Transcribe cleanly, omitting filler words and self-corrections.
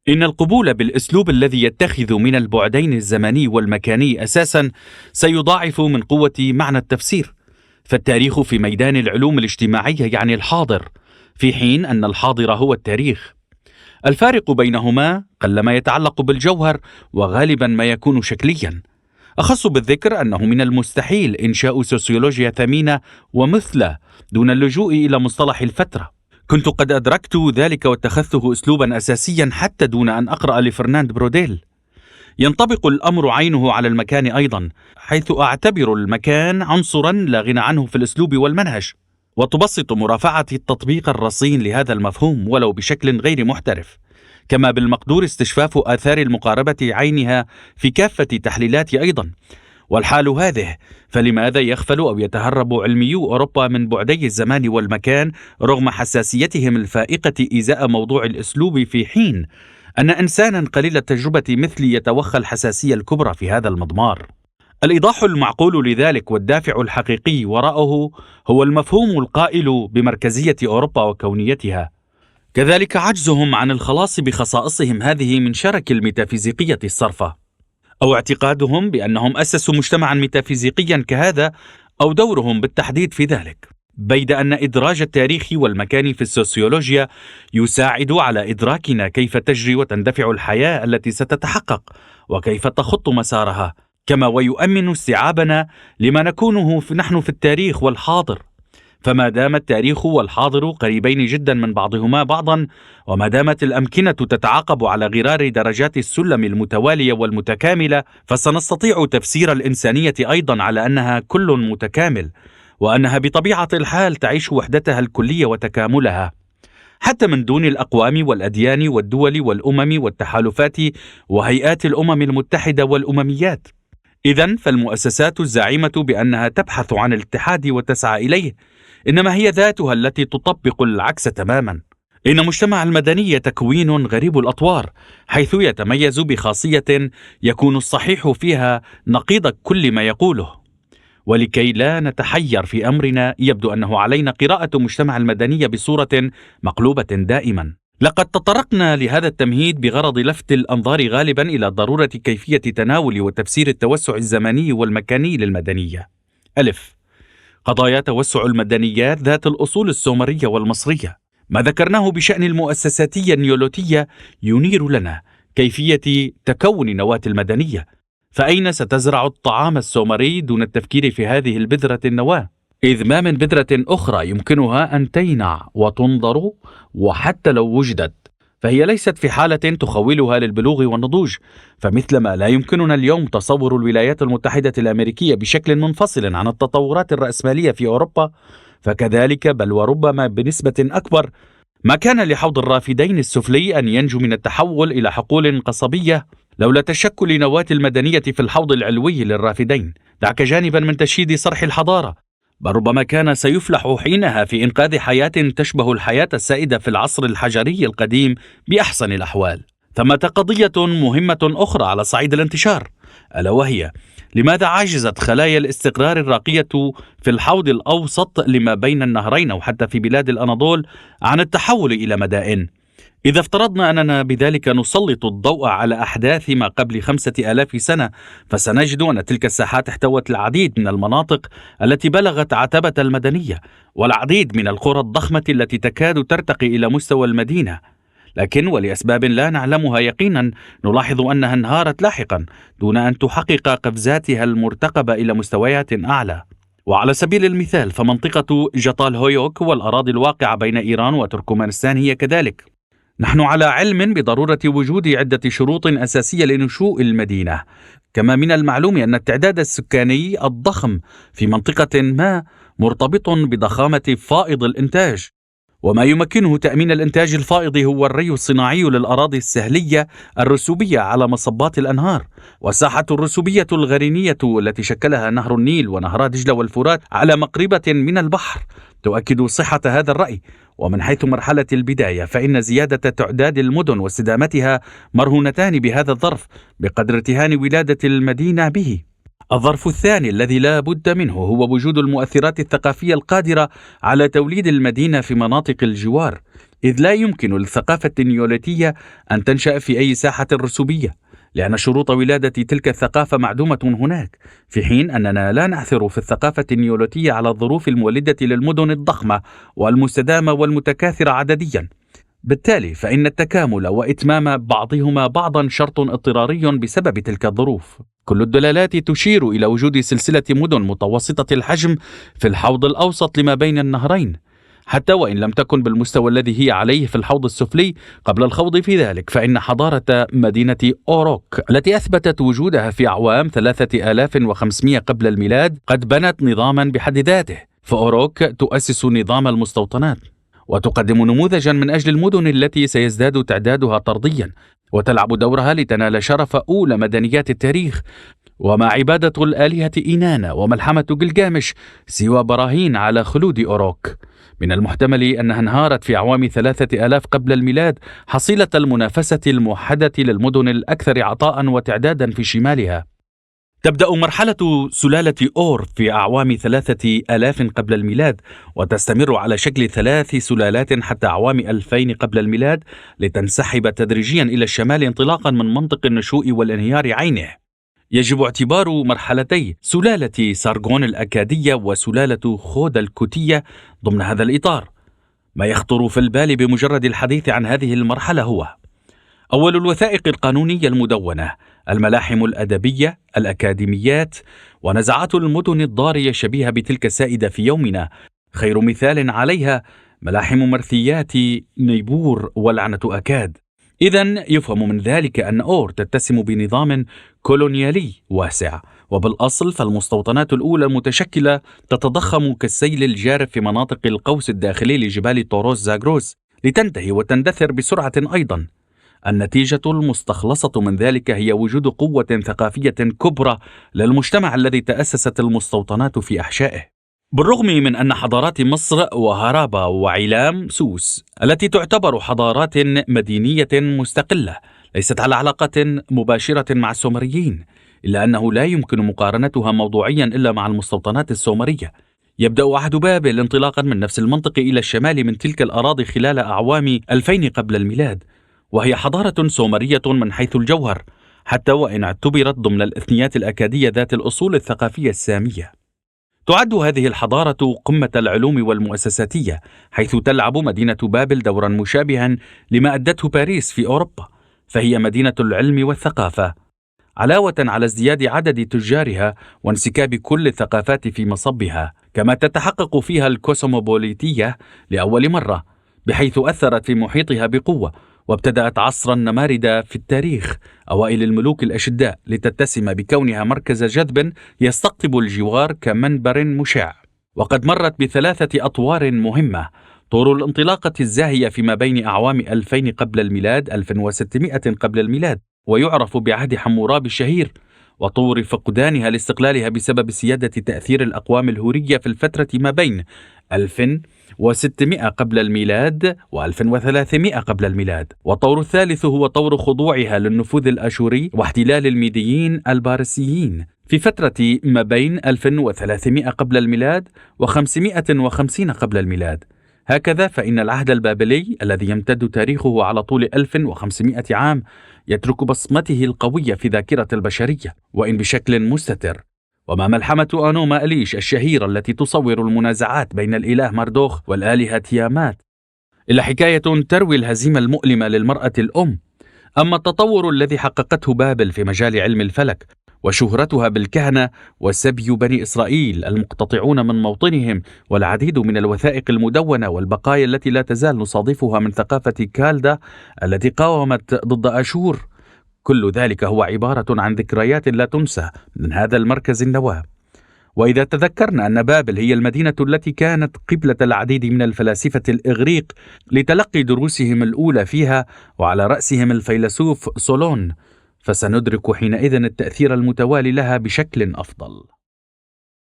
إن القبول بالأسلوب الذي يتخذ من البعدين الزمني والمكاني أساسا سيضاعف من قوة معنى التفسير. فالتاريخ في ميدان العلوم الاجتماعية يعني الحاضر، في حين أن الحاضر هو التاريخ. الفارق بينهما قلما يتعلق بالجوهر، وغالبا ما يكون شكليا. أخص بالذكر أنه من المستحيل إنشاء سوسيولوجيا ثمينة ومثلى دون اللجوء إلى مصطلح الفترة. كنت قد أدركت ذلك واتخذته أسلوبا أساسيا حتى دون أن أقرأ لفرناند بروديل. ينطبق الأمر عينه على المكان أيضا، حيث أعتبر المكان عنصرا لا غنى عنه في الأسلوب والمنهج، وتبسط مرافعة التطبيق الرصين لهذا المفهوم ولو بشكل غير محترف. كما بالمقدور استشفاف آثار المقاربة عينها في كافة تحليلاتي أيضا. والحال هذه، فلماذا يغفل أو يتهرب علميو أوروبا من بعدي الزمان والمكان رغم حساسيتهم الفائقة إزاء موضوع الأسلوب، في حين أن إنسانا قليل التجربة مثلي يتوخى الحساسية الكبرى في هذا المضمار؟ الإيضاح المعقول لذلك والدافع الحقيقي وراءه هو المفهوم القائل بمركزية أوروبا وكونيتها، كذلك عجزهم عن الخلاص بخصائصهم هذه من شرك الميتافيزيقية الصرفة، أو اعتقادهم بأنهم أسسوا مجتمعا ميتافيزيقيا كهذا، أو دورهم بالتحديد في ذلك. بيد أن إدراج التاريخ والمكان في السوسيولوجيا يساعد على إدراكنا كيف تجري وتندفع الحياة التي ستتحقق وكيف تخط مسارها، كما ويؤمن استيعابنا لما نكونه نحن في التاريخ والحاضر. فما دام التاريخ والحاضر قريبين جدا من بعضهما بعضا، وما دامت الأمكنة تتعاقب على غرار درجات السلم المتوالية والمتكاملة، فسنستطيع تفسير الإنسانية أيضا على أنها كل متكامل، وأنها بطبيعة الحال تعيش وحدتها الكلية وتكاملها، حتى من دون الأقوام والأديان والدول والأمم والتحالفات وهيئات الأمم المتحدة والأمميات. إذن فالمؤسسات الزاعمة بأنها تبحث عن الاتحاد وتسعى إليه، إنما هي ذاتها التي تطبق العكس تماما. إن مجتمع المدني تكوين غريب الأطوار، حيث يتميز بخاصية يكون الصحيح فيها نقيض كل ما يقوله. ولكي لا نتحير في أمرنا، يبدو أنه علينا قراءة مجتمع المدني بصورة مقلوبة دائما. لقد تطرقنا لهذا التمهيد بغرض لفت الأنظار غالبا إلى ضرورة كيفية تناول وتفسير التوسع الزمني والمكاني للمدنية. ألف، قضايا توسع المدنيات ذات الأصول السومرية والمصرية. ما ذكرناه بشأن المؤسساتية النيولوتية ينير لنا كيفية تكون نواة المدنية. فأين ستزرع الطعام السومري دون التفكير في هذه البذرة النواة؟ إذ ما من بذرة أخرى يمكنها أن تينع وتنظر، وحتى لو وجدت فهي ليست في حالة تخولها للبلوغ والنضوج. فمثلما لا يمكننا اليوم تصور الولايات المتحدة الأمريكية بشكل منفصل عن التطورات الرأسمالية في أوروبا، فكذلك بل وربما بنسبة أكبر ما كان لحوض الرافدين السفلي أن ينجو من التحول إلى حقول قصبية لولا تشكل نواة المدنية في الحوض العلوي للرافدين. دعك جانبا من تشييد صرح الحضارة، بل ربما كان سيفلح حينها في إنقاذ حياة تشبه الحياة السائدة في العصر الحجري القديم بأحسن الأحوال. ثمة قضية مهمة أخرى على صعيد الانتشار، ألا وهي لماذا عجزت خلايا الاستقرار الراقية في الحوض الأوسط لما بين النهرين أو حتى في بلاد الأناضول عن التحول إلى مدائن؟ إذا افترضنا أننا بذلك نسلط الضوء على أحداث ما قبل 5000 سنة، فسنجد أن تلك الساحات احتوت العديد من المناطق التي بلغت عتبة المدنية، والعديد من القرى الضخمة التي تكاد ترتقي إلى مستوى المدينة. لكن ولأسباب لا نعلمها يقينا نلاحظ أنها انهارت لاحقا دون أن تحقق قفزاتها المرتقبة إلى مستويات أعلى. وعلى سبيل المثال فمنطقة جطال هويوك والأراضي الواقعة بين إيران وتركمانستان هي كذلك. نحن على علم بضرورة وجود عدة شروط أساسية لنشوء المدينة، كما من المعلوم أن التعداد السكاني الضخم في منطقة ما مرتبط بضخامة فائض الإنتاج، وما يمكنه تأمين الإنتاج الفائض هو الري الصناعي للأراضي السهلية الرسوبية على مصبات الأنهار. والساحة الرسوبية الغرينية التي شكلها نهر النيل ونهرا دجلة والفرات على مقربة من البحر تؤكد صحة هذا الرأي. ومن حيث مرحلة البداية فإن زيادة تعداد المدن واستدامتها مرهونتان بهذا الظرف بقدر ارتهان ولادة المدينة به. الظرف الثاني الذي لا بد منه هو وجود المؤثرات الثقافية القادرة على توليد المدينة في مناطق الجوار، إذ لا يمكن للثقافة النيوليتية أن تنشأ في أي ساحة رسوبية، لأن شروط ولادة تلك الثقافة معدومة هناك، في حين أننا لا نعثر في الثقافة النيوليتية على الظروف المولدة للمدن الضخمة والمستدامة والمتكاثرة عدديا. بالتالي فإن التكامل وإتمام بعضهما بعضا شرط اضطراري بسبب تلك الظروف. كل الدلالات تشير إلى وجود سلسلة مدن متوسطة الحجم في الحوض الأوسط لما بين النهرين، حتى وإن لم تكن بالمستوى الذي هي عليه في الحوض السفلي قبل الخوض في ذلك. فإن حضارة مدينة أوروك التي أثبتت وجودها في أعوام 3500 قبل الميلاد قد بنت نظاما بحد ذاته، فأوروك تؤسس نظام المستوطنات وتقدم نموذجا من أجل المدن التي سيزداد تعدادها طرديا، وتلعب دورها لتنال شرف أولى مدنيات التاريخ. وما عبادة الآلهة إينانا وملحمة جلجامش سوى براهين على خلود أوروك. من المحتمل أنها انهارت في أعوام 3000 قبل الميلاد حصيلة المنافسة الموحدة للمدن الأكثر عطاء وتعدادا في شمالها. تبدأ مرحلة سلالة أور في أعوام 3000 قبل الميلاد، وتستمر على شكل 3 سلالات حتى أعوام 2000 قبل الميلاد، لتنسحب تدريجيا إلى الشمال انطلاقا من منطق النشوء والانهيار عينه. يجب اعتبار مرحلتي سلالة سارغون الأكادية وسلالة خوذ الكوتية ضمن هذا الإطار. ما يخطر في البال بمجرد الحديث عن هذه المرحلة هو: أول الوثائق القانونية المدونة، الملاحم الأدبية، الأكاديميات، ونزعات المدن الضارية شبيهة بتلك السائدة في يومنا. خير مثال عليها ملاحم مرثيات نيبور ولعنة أكاد. إذن يفهم من ذلك أن أور تتسم بنظام كولونيالي واسع، وبالأصل فالمستوطنات الأولى المتشكلة تتضخم كالسيل الجارف في مناطق القوس الداخلي لجبال طوروس زاغروس، لتنتهي وتندثر بسرعة أيضا. النتيجة المستخلصة من ذلك هي وجود قوة ثقافية كبرى للمجتمع الذي تأسست المستوطنات في أحشائه. بالرغم من أن حضارات مصر وهرابا وعلام سوس التي تعتبر حضارات مدينية مستقلة ليست على علاقة مباشرة مع السومريين، إلا أنه لا يمكن مقارنتها موضوعيا إلا مع المستوطنات السومرية. يبدأ عهد بابل انطلاقا من نفس المنطق إلى الشمال من تلك الأراضي خلال أعوام 2000 قبل الميلاد، وهي حضارة سومرية من حيث الجوهر، حتى وإن اعتبرت ضمن الإثنيات الأكادية ذات الأصول الثقافية السامية. تعد هذه الحضارة قمة العلوم والمؤسساتية، حيث تلعب مدينة بابل دورا مشابها لما أدته باريس في أوروبا، فهي مدينة العلم والثقافة، علاوة على ازدياد عدد تجارها وانسكاب كل الثقافات في مصبها. كما تتحقق فيها الكوسموبوليتية لأول مرة، بحيث أثرت في محيطها بقوة، وابتدأت عصرا نمارد في التاريخ أوائل الملوك الأشداء، لتتسم بكونها مركز جذب يستقطب الجوار كمنبر مشع. وقد مرت ب3 أطوار مهمة: طور الانطلاقة الزاهية فيما بين أعوام 2000 قبل الميلاد 1600 قبل الميلاد، ويعرف بعهد حمورابي الشهير، وطور فقدانها لاستقلالها بسبب سيادة تأثير الأقوام الهورية في الفترة ما بين 1600 قبل الميلاد و1300 قبل الميلاد. والطور الثالث هو طور خضوعها للنفوذ الأشوري واحتلال الميديين البارسيين في فترة ما بين 1300 قبل الميلاد و550 قبل الميلاد. هكذا فإن العهد البابلي الذي يمتد تاريخه على طول 1500 عام يترك بصمته القوية في ذاكرة البشرية، وإن بشكل مستتر. وما ملحمة آنوما أليش الشهيرة التي تصور المنازعات بين الإله مردوخ والآلهة تيامات إلا حكاية تروي الهزيمة المؤلمة للمرأة الأم. أما التطور الذي حققته بابل في مجال علم الفلك وشهرتها بالكهنة وسبي بني إسرائيل المقتطعون من موطنهم، والعديد من الوثائق المدونة والبقايا التي لا تزال نصادفها من ثقافة كالدا التي قاومت ضد أشور، كل ذلك هو عبارة عن ذكريات لا تنسى من هذا المركز النواة. وإذا تذكرنا أن بابل هي المدينة التي كانت قبلة العديد من الفلاسفة الإغريق لتلقي دروسهم الأولى فيها، وعلى رأسهم الفيلسوف سولون، فسندرك حينئذ التأثير المتوالي لها بشكل أفضل.